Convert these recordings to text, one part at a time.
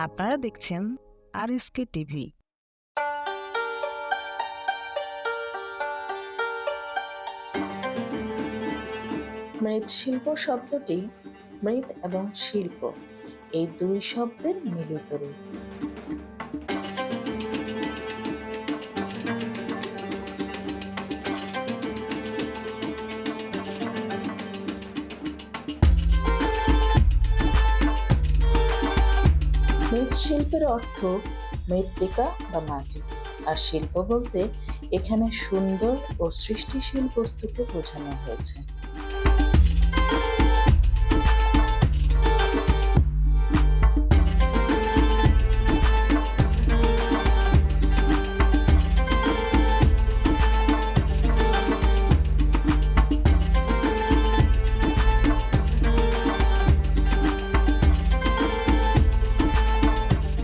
আপনারা দেখছেন RSK TV. মৃৎশিল্প শব্দটি মৃৎ এবং শিল্প এই দুই শব্দের মিলিত রূপ। মৃৎশিল্পের অর্থ মৃত্তিকা বা মাটি, আর শিল্প বলতে এখানে সুন্দর ও সৃষ্টিশীল বস্তুকে বোঝানো হয়েছে।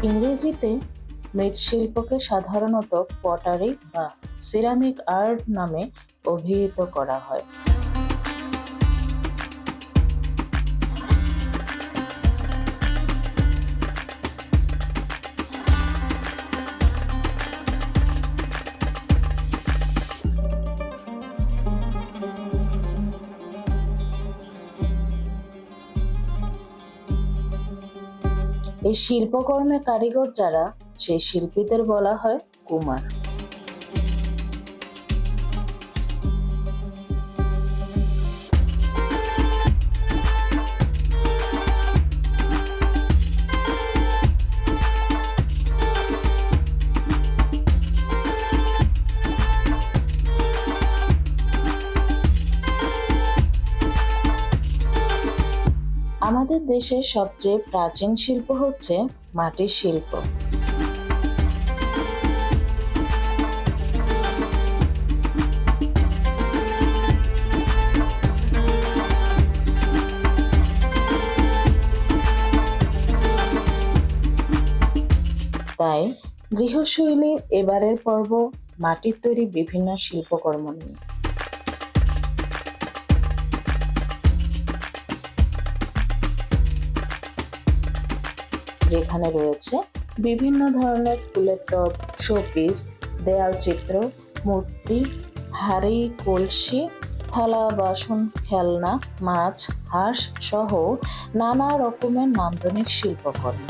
ইংরেজিতে মৃৎশিল্পকে সাধারণত পটারি বা সিরামিক আর্ট নামে অভিহিত করা হয়। এই শিল্পকর্মে কারিগর যারা, সেই শিল্পীদের বলা হয় কুমার। আমাদের দেশের সবচেয়ে প্রাচীন শিল্প হচ্ছে মাটির শিল্প। তাই গৃহশৈলীর এবারের পর্ব মাটির তৈরি বিভিন্ন শিল্পকর্ম নিয়ে। যেখানে রয়েছে বিভিন্ন ধরনের ফুলের টব, শোপিস, দেয়াল চিত্র, মূর্তি, হাঁড়ি, কলসি, থালা বাসন, খেলনা, মাছ, হাঁস সহ নানা রকমের নান্দনিক শিল্পকর্ম।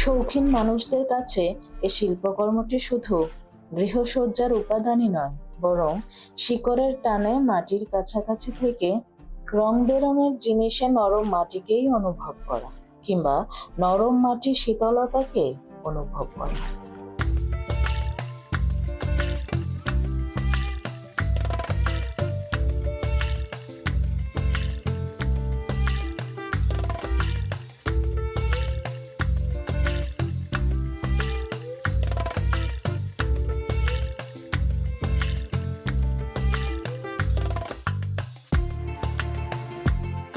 শৌখিন মানুষদের কাছে এই শিল্পকর্মটি শুধু গৃহসজ্জার উপাদানই নয়, বরং শিকড়ের টানে মাটির কাছাকাছি থেকে রং বেরঙের জিনিসে নরম মাটিকেই অনুভব করা, কিংবা নরম মাটির শীতলতাকে অনুভব করা।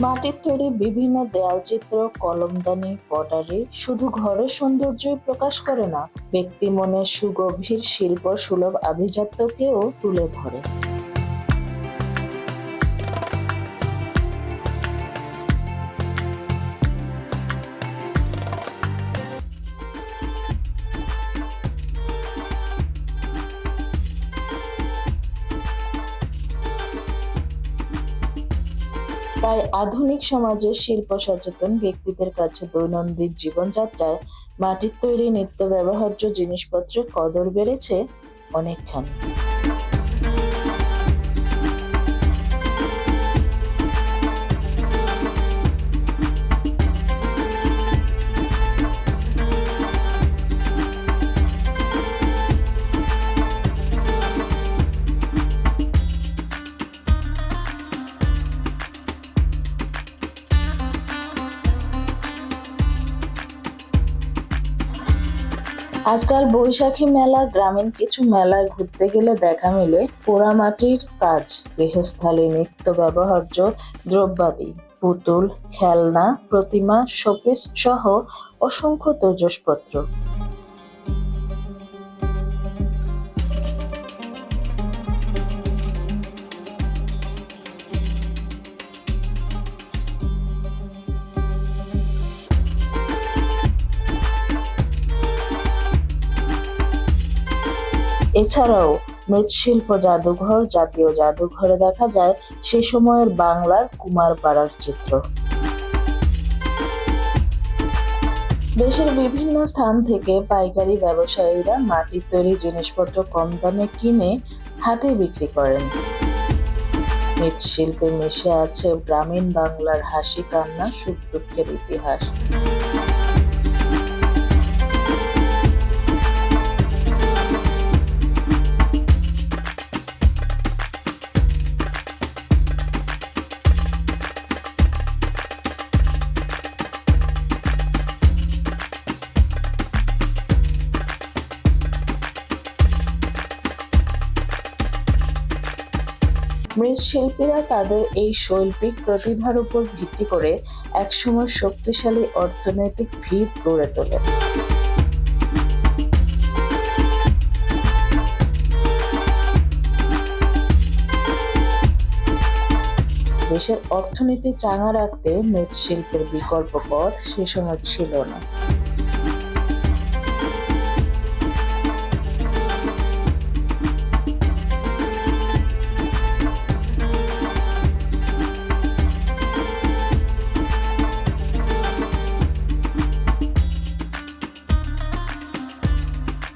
মাটির তৈরি বিভিন্ন দেয়াল চিত্র, কলমদানি, পটারি শুধু ঘরের সৌন্দর্যই প্রকাশ করে না, ব্যক্তি মনের সুগভীর শিল্প সুলভ আভিজাত্যকেও তুলে ধরে। তাই আধুনিক সমাজের শিল্প সচেতন ব্যক্তিদের কাছে দৈনন্দিন জীবনযাত্রায় মাটির তৈরি নিত্য ব্যবহার্য জিনিসপত্রের কদর বেড়েছে অনেকখানি। আজকাল বৈশাখী মেলা, গ্রামীণ কিছু মেলায় ঘুরতে গেলে দেখা মেলে পোড়ামাটির কাজ, গৃহস্থালী নিত্য ব্যবহার্য দ্রব্যাদি পুতুল, খেলনা, প্রতিমা, শোপিস সহ অসংখ্য তৈজসপত্র। এছাড়াও মৃৎশিল্প জাদুঘর, জাতীয় জাদুঘরে দেখা যায় সে সময়ের বাংলার কুমারপাড়ার চিত্র। দেশের বিভিন্ন স্থান থেকে পাইকারি ব্যবসায়ীরা মাটির তৈরি জিনিসপত্র কম দামে কিনে হাটে বিক্রি করেন। মৃৎশিল্পে মিশে আছে গ্রামীণ বাংলার হাসি, কান্না, সুখ দুঃখের ইতিহাস। মৃৎশিল্পীরা তাদের এই শৈল্পিক প্রতিভার উপর ভিত্তি করে একসময় শক্তিশালী অর্থনৈতিক ভিত গড়ে তোলে। দেশের অর্থনীতি চাঙা রাখতে মৃৎশিল্পের বিকল্প পথ সে সময় ছিল না।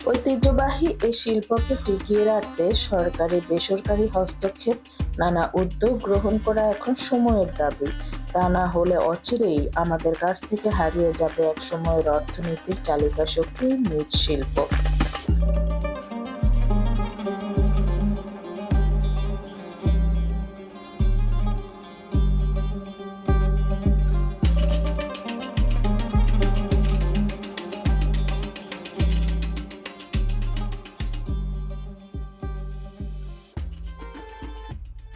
ঐতিহ্যবাহী এই শিল্পকে টিকিয়ে রাখতে সরকারি বেসরকারি হস্তক্ষেপ, নানা উদ্যোগ গ্রহণ করা এখন সময়ের দাবি। তা না হলে অচিরেই আমাদের কাছ থেকে হারিয়ে যাবে এক সময়ের অর্থনীতির চালিকা শক্তি মৃৎশিল্প।